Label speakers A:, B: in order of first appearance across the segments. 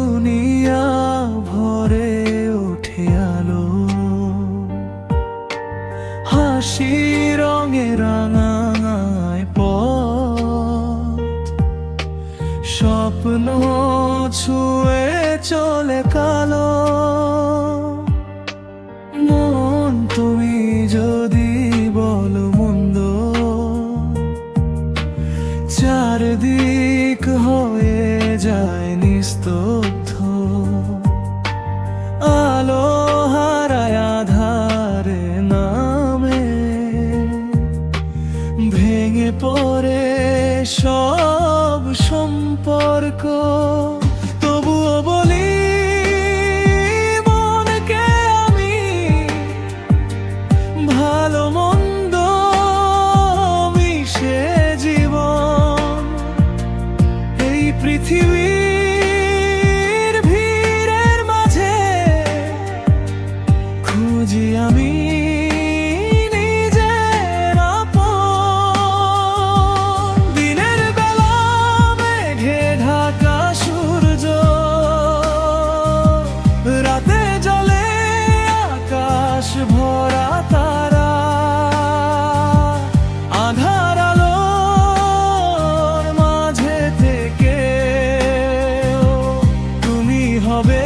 A: দুনিয়া ভরে ওঠে আলো, হাসি রঙে রাঙায় পথ, স্বপ্ন ছুঁয়ে চলে কালো। মন তুমি যদি বলো মন্দ, চারদিক হয়ে যায় নিস্তব্ধ, আলো হারায় আধারে নামে, ভেঙে পড়ে সব সম্পর্ক। তবুও বলি মনকে আমি, ভালো মন্দ মিশে জীবন। এই পৃথিবীর ভিড়ের মাঝে খুঁজি আমি নিজের আপন। দিনের বেলা মেঘে ঢাকা সূর্য, রাতে জলে আকাশ ভরা তারা, আধার আলোর মাঝে থেকে তুমি হবে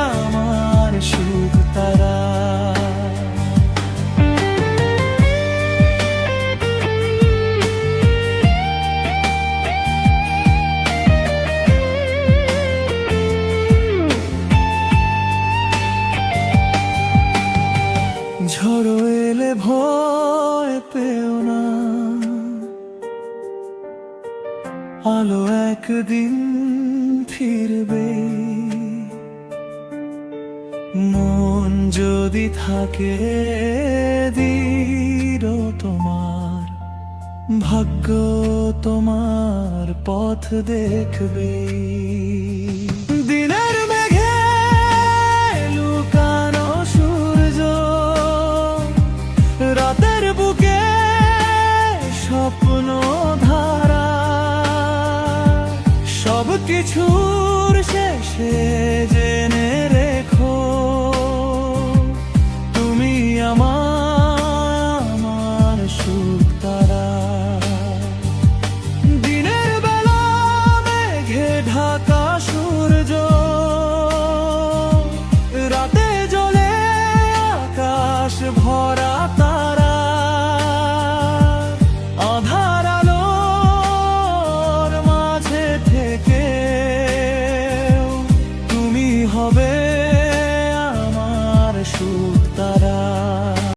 A: আমার সুখ তারা। ঝড় এলে ভয় পেও না, আলো একদিন ফিরবে। মন যদি থাকে দৃঢ় তোমার, ভাগ্য তোমার পথ দেখবে।